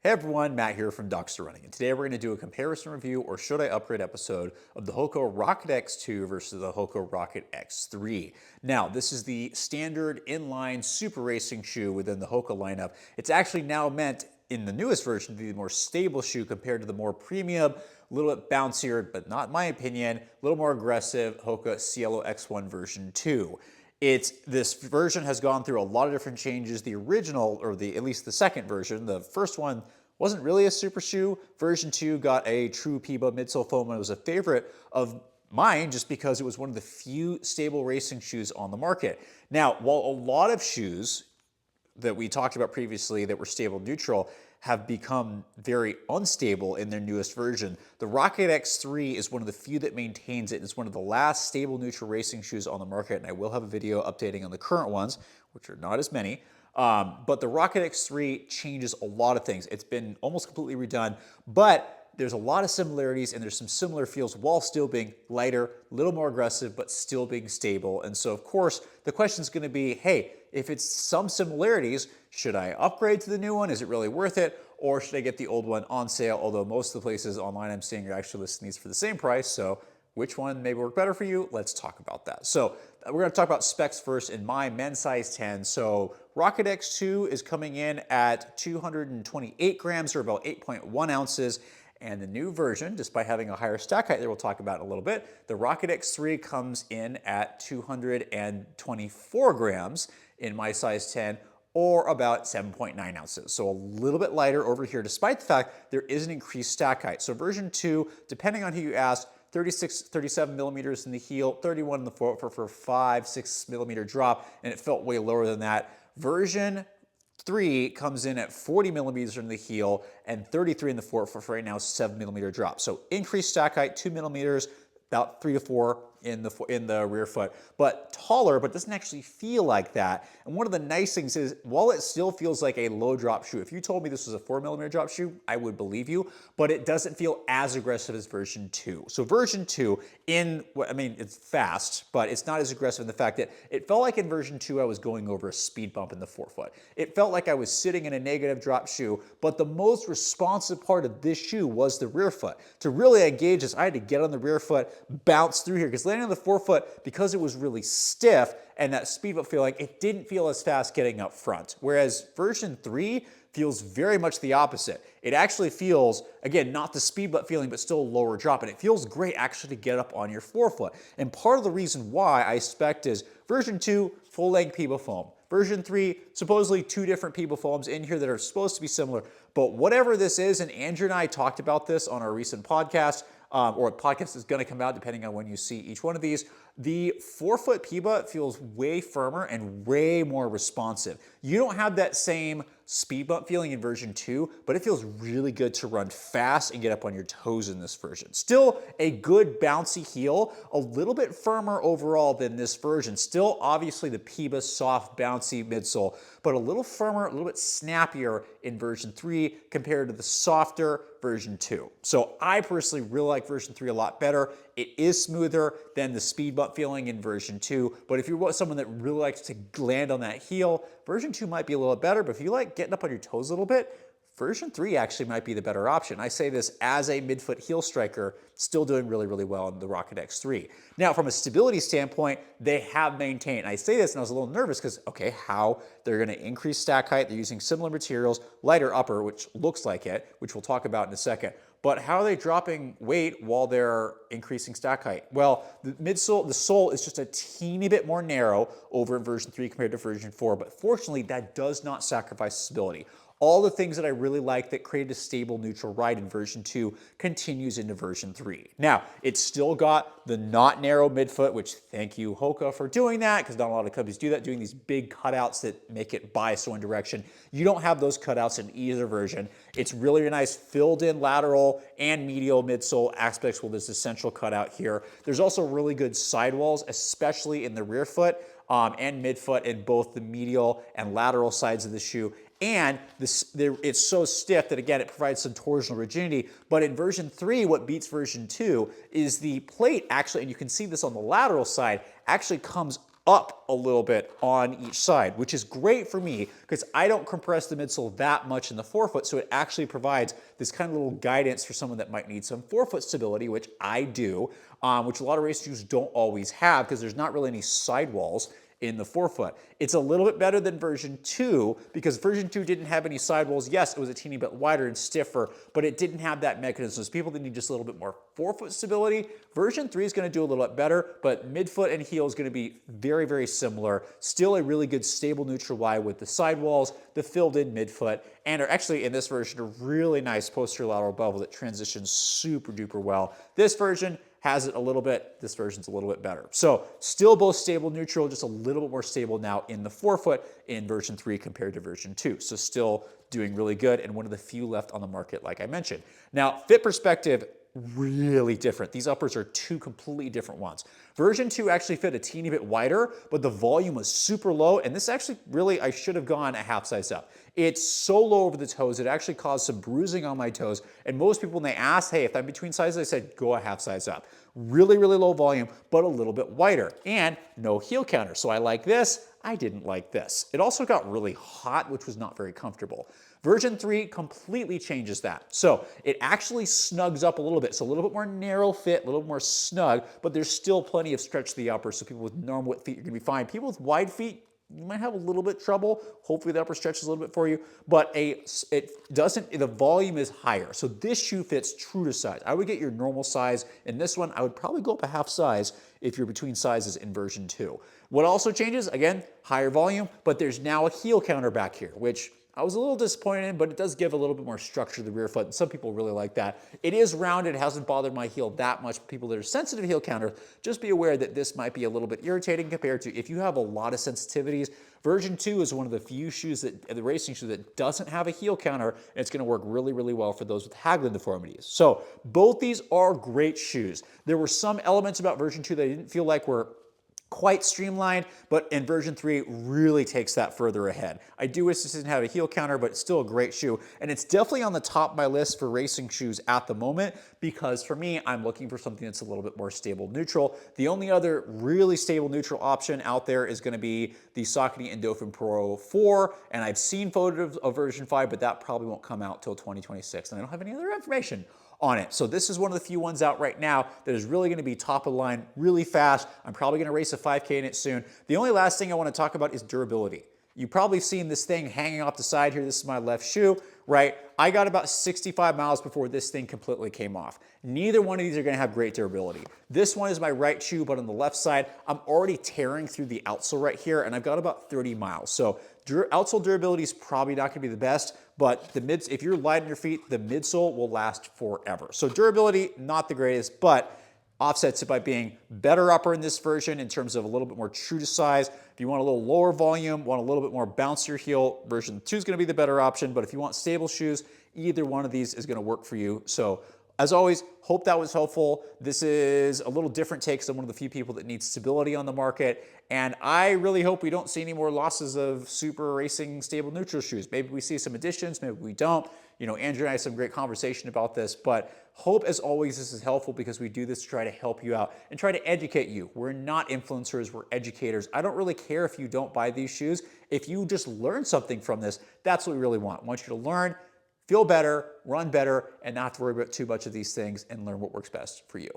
Hey everyone, Matt here from Duckster Running, and today we're going to do a comparison review, or should I upgrade episode, of the Hoka Rocket X2 versus the Hoka Rocket X3. Now, this is the standard inline super racing shoe within the Hoka lineup. It's actually now meant, in the newest version, to be the more stable shoe compared to the more premium, a little bit bouncier, but not in my opinion, a little more aggressive Hoka Cielo X1 version 2. This version has gone through a lot of different changes. The original, or at least the second version, the first one wasn't really a super shoe. Version 2 got a true PIBA midsole foam, and it was a favorite of mine just because it was one of the few stable racing shoes on the market. Now, while a lot of shoes that we talked about previously that were stable neutral have become very unstable in their newest version, the Rocket X3 is one of the few that maintains it. It's one of the last stable neutral racing shoes on the market, and I will have a video updating on the current ones, which are not as many. But the Rocket X3 changes a lot of things. It's been almost completely redone, but there's a lot of similarities and there's some similar feels while still being lighter, a little more aggressive, but still being stable. And so, of course, the question is going to be, hey, if it's some similarities, should I upgrade to the new one? Is it really worth it? Or should I get the old one on sale? Although most of the places online I'm seeing are actually listing these for the same price. So which one may work better for you? Let's talk about that. So we're going to talk about specs first in my men's size 10. So Rocket X2 is coming in at 228 grams, or about 8.1 ounces. And the new version, despite having a higher stack height that we'll talk about in a little bit, the Rocket X3 comes in at 224 grams in my size 10, or about 7.9 ounces. So a little bit lighter over here, despite the fact there is an increased stack height. So version 2, depending on who you ask, 36, 37 millimeters in the heel, 31 in the forefoot for a 5-6 millimeter drop, and it felt way lower than that. Version 3 comes in at 40 millimeters in the heel and 33 in the forefoot for right now 7 millimeter drop. So increased stack height, 2 millimeters, about 3 to 4 in the rear foot, but taller, but doesn't actually feel like that. And one of the nice things is, while it still feels like a low drop shoe, if you told me this was a 4 millimeter drop shoe, I would believe you, but it doesn't feel as aggressive as version 2. So version 2, it's fast, but it's not as aggressive in the fact that it felt like in version 2 I was going over a speed bump in the forefoot. It felt like I was sitting in a negative drop shoe, but the most responsive part of this shoe was the rear foot. To really engage this, I had to get on the rear foot, bounce through here, because landing on the forefoot, because it was really stiff and that speed bump feeling, it didn't feel as fast getting up front. Whereas version 3 feels very much the opposite. It actually feels, again, not the speed bump feeling, but still a lower drop, and it feels great actually to get up on your forefoot. And part of the reason why I expect is version 2, full-length PIBA foam. Version 3, supposedly 2 different PIBA foams in here that are supposed to be similar, but whatever this is, and Andrew and I talked about this on our recent podcast, or a podcast is going to come out depending on when you see each one of these, the forefoot PIBA feels way firmer and way more responsive. You don't have that same speed bump feeling in version 2, but it feels really good to run fast and get up on your toes in this version. Still a good bouncy heel, a little bit firmer overall than this version. Still obviously the PIBA soft bouncy midsole, but a little firmer, a little bit snappier in version 3 compared to the softer version 2. So I personally really like version 3 a lot better. It is smoother than the speed bump feeling in version 2, but if you're someone that really likes to land on that heel, version 2 might be a little better, but if you like getting up on your toes a little bit, version 3 actually might be the better option. I say this as a midfoot heel striker, still doing really, really well in the Rocket X3. Now, from a stability standpoint, they have maintained. I say this and I was a little nervous because, okay, how? They're going to increase stack height. They're using similar materials, lighter upper, which looks like it, which we'll talk about in a second. But how are they dropping weight while they're increasing stack height? Well, the sole is just a teeny bit more narrow over in version 3 compared to version 4, but fortunately, that does not sacrifice stability. All the things that I really like that created a stable neutral ride in version 2 continues into version 3. Now, it's still got the not narrow midfoot, which thank you Hoka for doing that, because not a lot of companies do that, doing these big cutouts that make it bias one direction. You don't have those cutouts in either version. It's really nice filled in lateral and medial midsole aspects with this essential cutout here. There's also really good sidewalls, especially in the rear foot and midfoot in both the medial and lateral sides of the shoe. And it's so stiff that, again, it provides some torsional rigidity. But in version 3, what beats version 2 is the plate actually, and you can see this on the lateral side, actually comes up a little bit on each side, which is great for me because I don't compress the midsole that much in the forefoot, so it actually provides this kind of little guidance for someone that might need some forefoot stability, which I do, which a lot of racing shoes don't always have because there's not really any sidewalls in the forefoot. It's a little bit better than version 2 because version 2 didn't have any sidewalls. Yes, it was a teeny bit wider and stiffer, but it didn't have that mechanism. So people that need just a little bit more forefoot stability, version 3 is going to do a little bit better, but midfoot and heel is going to be very, very similar. Still a really good stable neutral Y with the sidewalls, the filled in midfoot, and are actually in this version a really nice posterior lateral bevel that transitions super duper well. This version has it a little bit. This version's a little bit better. So still both stable neutral, just a little bit more stable now in the forefoot in version 3 compared to version 2. So still doing really good and one of the few left on the market like I mentioned. Now fit perspective, really different. These uppers are two completely different ones. Version 2 actually fit a teeny bit wider, but the volume was super low, and this actually really, I should have gone a half size up. It's so low over the toes, it actually caused some bruising on my toes, and most people when they asked, hey, if I'm between sizes, I said, go a half size up. Really, really low volume, but a little bit wider, and no heel counter. So I like this, I didn't like this. It also got really hot, which was not very comfortable. Version 3 completely changes that. So it actually snugs up a little bit. So a little bit more narrow fit, a little more snug, but there's still plenty of stretch to the upper. So people with normal width feet, you're gonna be fine. People with wide feet, you might have a little bit trouble. Hopefully the upper stretches a little bit for you, but the volume is higher. So this shoe fits true to size. I would get your normal size. In this one, I would probably go up a half size if you're between sizes in version 2. What also changes, again, higher volume, but there's now a heel counter back here, which I was a little disappointed in, but it does give a little bit more structure to the rear foot, and some people really like that. It is rounded, it hasn't bothered my heel that much. People that are sensitive to heel counter, just be aware that this might be a little bit irritating compared to if you have a lot of sensitivities. Version 2 is one of the few shoes the racing shoe that doesn't have a heel counter, and it's gonna work really, really well for those with Haglund deformities. So both these are great shoes. There were some elements about version 2 that I didn't feel like were quite streamlined, but in version 3 really takes that further ahead. I do wish this didn't have a heel counter, but it's still a great shoe. And it's definitely on the top of my list for racing shoes at the moment, because for me, I'm looking for something that's a little bit more stable neutral. The only other really stable neutral option out there is gonna be the Saucony Endorphin Pro 4, and I've seen photos of version 5, but that probably won't come out till 2026, and I don't have any other information on it. So this is one of the few ones out right now that is really gonna be top of the line, really fast. I'm probably gonna race a 5K in it soon. The only last thing I wanna talk about is durability. You've probably seen this thing hanging off the side here. This is my left shoe, right? I got about 65 miles before this thing completely came off. Neither one of these are gonna have great durability. This one is my right shoe, but on the left side, I'm already tearing through the outsole right here, and I've got about 30 miles. So outsole durability is probably not gonna be the best, but if you're light on your feet, the midsole will last forever. So durability, not the greatest, but offsets it by being better upper in this version in terms of a little bit more true to size. If you want a little lower volume, want a little bit more bouncier heel, version 2 is gonna be the better option, but if you want stable shoes, either one of these is gonna work for you. So as always, hope that was helpful. This is a little different take, because I'm one of the few people that needs stability on the market. And I really hope we don't see any more losses of super racing stable neutral shoes. Maybe we see some additions, maybe we don't. You know, Andrew and I had some great conversation about this, but hope as always this is helpful, because we do this to try to help you out and try to educate you. We're not influencers, we're educators. I don't really care if you don't buy these shoes. If you just learn something from this, that's what we really want. I want you to learn, feel better, run better, and not have to worry about too much of these things, and learn what works best for you.